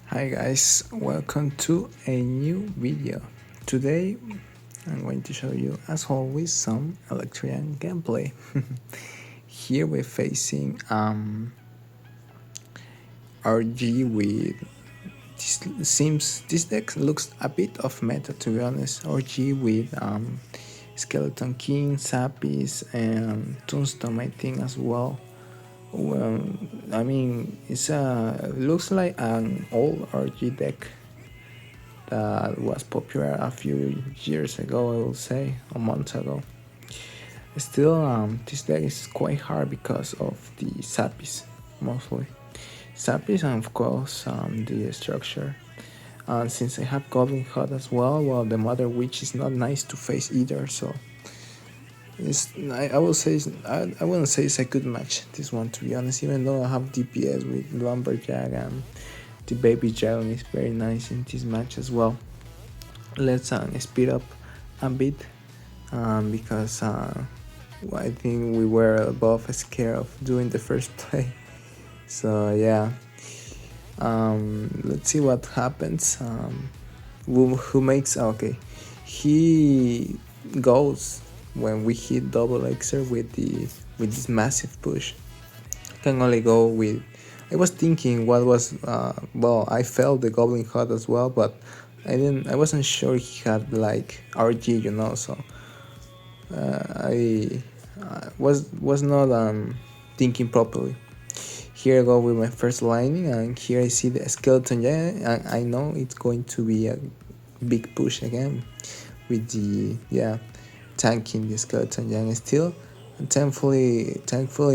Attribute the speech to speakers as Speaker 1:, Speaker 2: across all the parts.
Speaker 1: Hi guys, welcome to a new video. Today I'm going to show you as always some Electrian gameplay. Here we're facing RG with this deck looks a bit of meta, to be honest. RG with Skeleton King, Sapis and Tombstone I think as well. Well, I mean looks like an old RG deck that was popular a few years ago, I will say, a month ago. Still, this deck is quite hard because of the Sapis, mostly. Sapis and of course the structure. And since I have Goblin Hut as well, the Mother Witch is not nice to face either, so I will say I wouldn't say it's a good match, this one, to be honest, even though I have DPS with Lumberjack and the Baby Dragon is very nice in this match as well. Let's speed up a bit because I think we were both scared of doing the first play. So yeah, let's see what happens. Who makes okay? He goes when we hit double Xer with this massive push. Can only go with. I was thinking what was I felt the Goblin Hut as well, but I wasn't sure he had like RG, so I was not thinking properly. Here I go with my first lining, and here I see the skeleton. Yeah, and I know it's going to be a big push again with the tanking the skeleton young still. And thankfully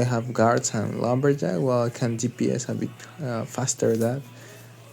Speaker 1: I have guards and lumberjack. Well, I can DPS a bit faster. That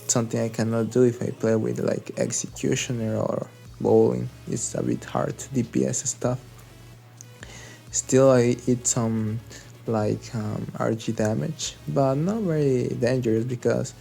Speaker 1: something I cannot do if I play with like executioner or bowling. It's a bit hard to DPS stuff. Still, I eat some like RG damage, but not very dangerous because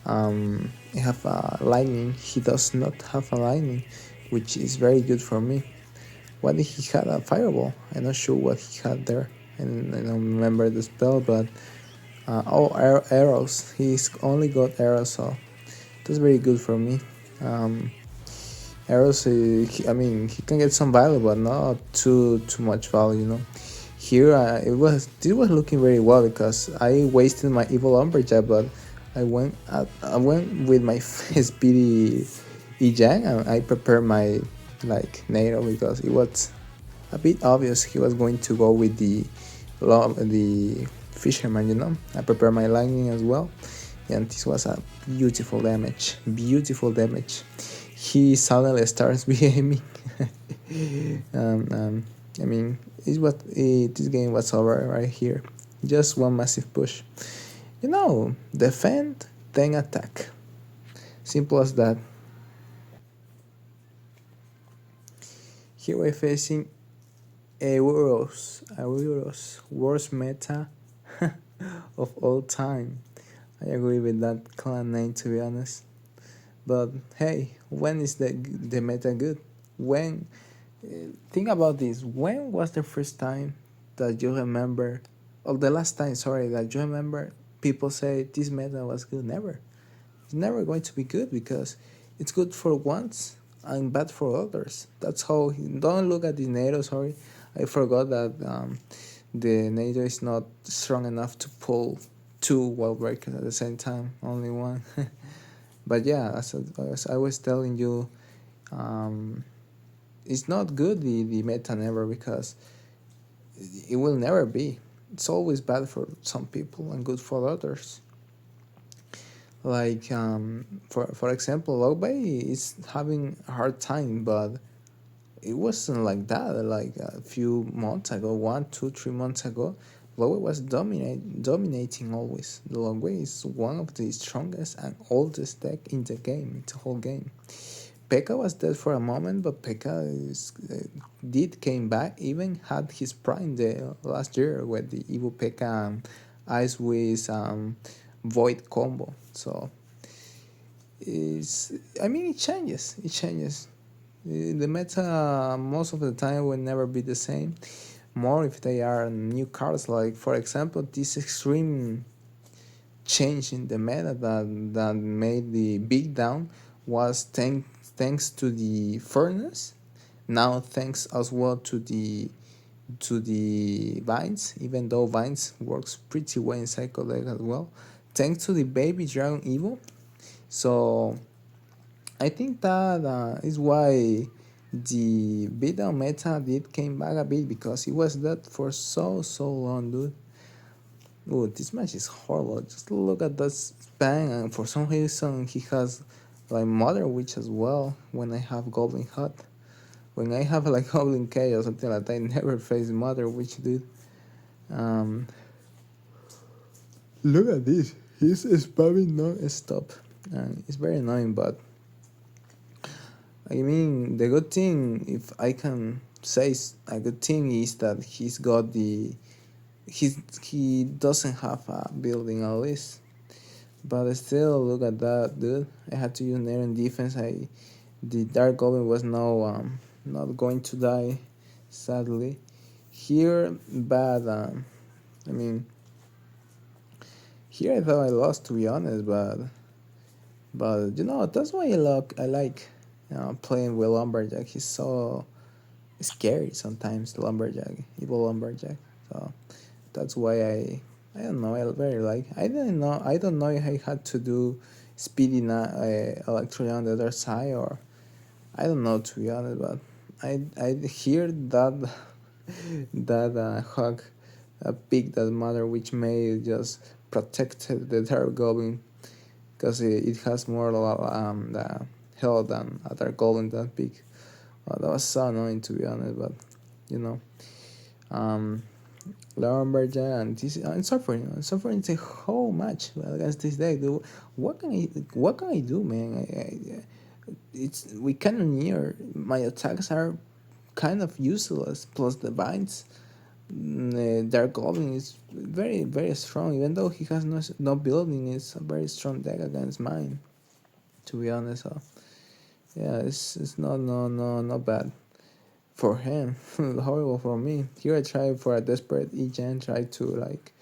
Speaker 1: I have a lightning. He does not have a lightning, which is very good for me. What did he had? A fireball. I'm not sure what he had there, and I don't remember the spell. But arrows. He's only got arrows, so that's very good for me. Arrows. I mean, he can get some value, but not too much value. Here, this was looking very well because I wasted my evil lumberjack, but I went with my speedy Ejang, and I prepared my like NATO because it was a bit obvious he was going to go with the fisherman. I prepared my lightning as well, and this was a beautiful damage. He suddenly starts behaving. I mean, this game was over right here. Just one massive push. Defend, then attack. Simple as that. Here we're facing Euros, worst meta of all time. I agree with that clan name, to be honest. But hey, when is the meta good? When? Think about this. When was the first time that you remember, or the last time, sorry, that you remember people say this meta was good? Never. It's never going to be good because it's good for once and bad for others. That's how. Don't look at the NATO. Sorry, I forgot that the NATO is not strong enough to pull two wall breakers at the same time. Only one. But yeah, as I was telling you, it's not good the meta never because it will never be. It's always bad for some people and good for others. Like for example, Logbay is having a hard time, but it wasn't like that. Like a few months ago, 1, 2, 3 months ago, Logbay was dominating always. The Logbay is one of the strongest and oldest deck in the game. It's a whole game. Pekka was dead for a moment, but Pekka did came back. Even had his prime the last year with the Evo Pekka Ice Wiz Void combo. So it changes. It changes. The meta most of the time will never be the same. More if they are new cards. Like for example, this extreme change in the meta that made the big down was thanks to the furnace. Now thanks as well to the vines, even though vines works pretty well in cycle deck as well. Thanks to the baby dragon evil. So I think that is why the beta meta did came back a bit, because it was that for so long, dude. Oh, this match is horrible. Just look at that span, and for some reason he has like Mother Witch as well. When I have Goblin Hut, when I have like Goblin K or something like that, I never face Mother Witch, dude. Um, Look at this. He's spamming non-stop, and it's very annoying. But I mean, the good thing, if I can say a good thing, is that he doesn't have a building at least. But still, look at that, dude. I had to use Nair in defense. The Dark Goblin was not going to die, sadly. Here, bad. I mean, here I thought I lost, to be honest, but that's why I like playing with Lumberjack. He's so scary sometimes, the Lumberjack, evil Lumberjack. So that's why I don't know, I very like. I don't know if I had to do speedy Electro on the other side, or I don't know, to be honest. But I hear that hug a pick that Mother which may just protected the Dark Goblin, because it has more the health than other Goblin that pick. That was so annoying, to be honest, but you know. Um, Lumberjack and this I'm suffering. I'm suffering the whole match against this deck. Dude. What can I do, man? It's we cannoneer. My attacks are kind of useless. Plus the binds. Dark Goblin is very strong. Even though he has no building, it's a very strong deck against mine. To be honest, so yeah, it's not bad for him. Horrible for me. Here I tried for a desperate egen, tried to like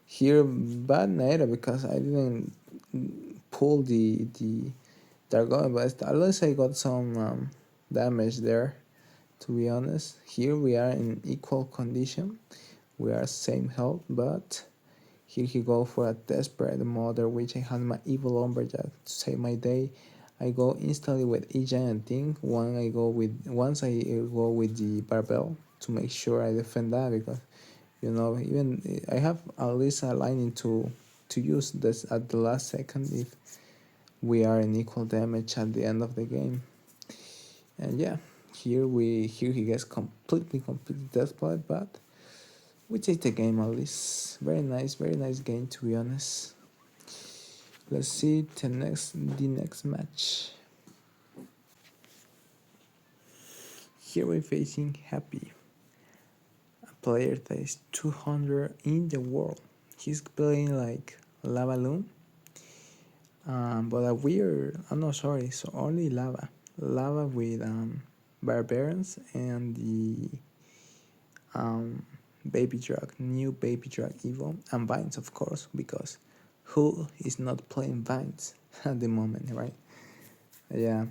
Speaker 1: here bad Naira because I didn't pull the Dargon, but at least I got some damage there, to be honest. Here we are in equal condition. We are same health, but here he go for a desperate mother, which I had my evil lumberjack to save my day. I go instantly with a giant thing. Once I go with the barbell to make sure I defend that, because even I have at least a lining to use this at the last second if we are in equal damage at the end of the game. And yeah, here he gets completely desperate, but we take the game at least. Very nice game, to be honest. Let's see the next match. Here we're facing Happy, a player that is 200 in the world. He's playing like Lava Loom, but a weird. I'm not sorry. So only lava with barbarians and the baby drag, new baby drag evil, and vines, of course, because who is not playing vines at the moment, right? Yeah.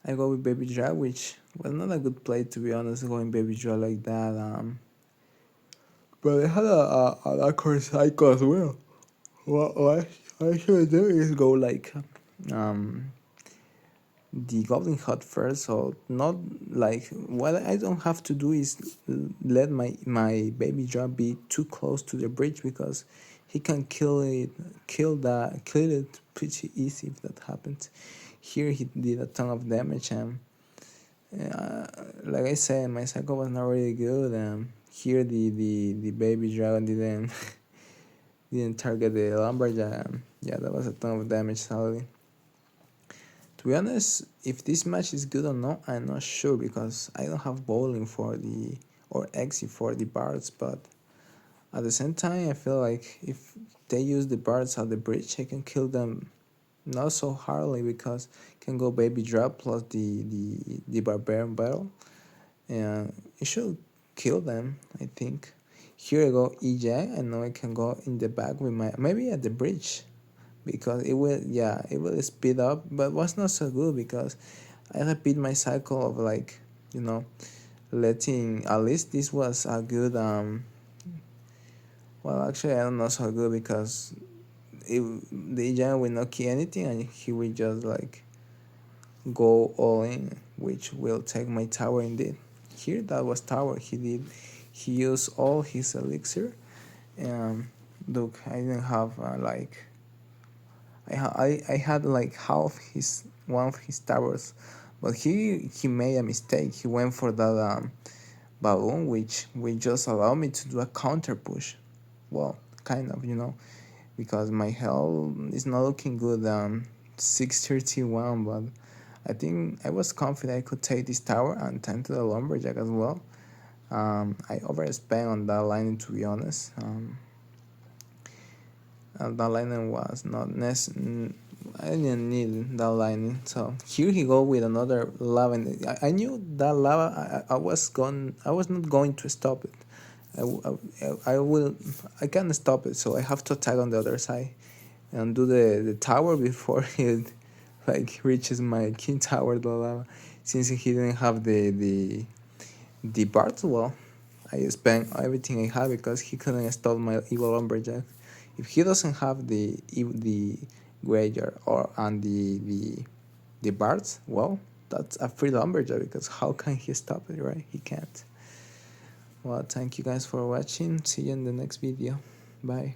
Speaker 1: I go with baby drag, which was not a good play, to be honest, going baby drag like that. But I had a core cycle as well. What I should do is go like the goblin hut first, so not like what I don't have to do is let my baby drop be too close to the bridge, because he can kill it pretty easy if that happens. Here he did a ton of damage, and like I said, my cycle was not really good. Here the baby dragon didn't target the lumberjack. Yeah, that was a ton of damage, sadly. To be honest, if this match is good or not, I'm not sure, because I don't have bowling for the or exit for the bards. But at the same time, I feel like if they use the bards at the bridge, I can kill them not so hardly, because I can go baby drop plus the barbarian battle, and it should kill them, I think. Here I go EJ, and now I can go in the back with my, maybe at the bridge, because it will, yeah, it will speed up, but was not so good because I repeat my cycle of like, you know, letting, at least this was a good well, actually I don't know so good because it, the EJ will not key anything and he will just like go all in, which will take my tower indeed. Here that was tower. He used all his elixir. Look, I didn't have like I had like half his one of his towers, but he made a mistake. He went for that balloon, which will just allow me to do a counter push. Well, kind of, because my health is not looking good. 631, but I think I was confident I could take this tower and time to the lumberjack as well. I overspent on that line, to be honest. That lining was not necessary. I didn't need that lining. So here he go with another lava. I knew that lava. I was not going to stop it. I will. I can't stop it. So I have to attack on the other side and do the tower before it like reaches my king tower. The lava, since he didn't have the parts. Well, I spent everything I had because he couldn't stop my evil lumberjack. If he doesn't have the graveyard or and the bards, well, that's a free lumberjack because how can he stop it, right? He can't. Well, thank you guys for watching. See you in the next video. Bye.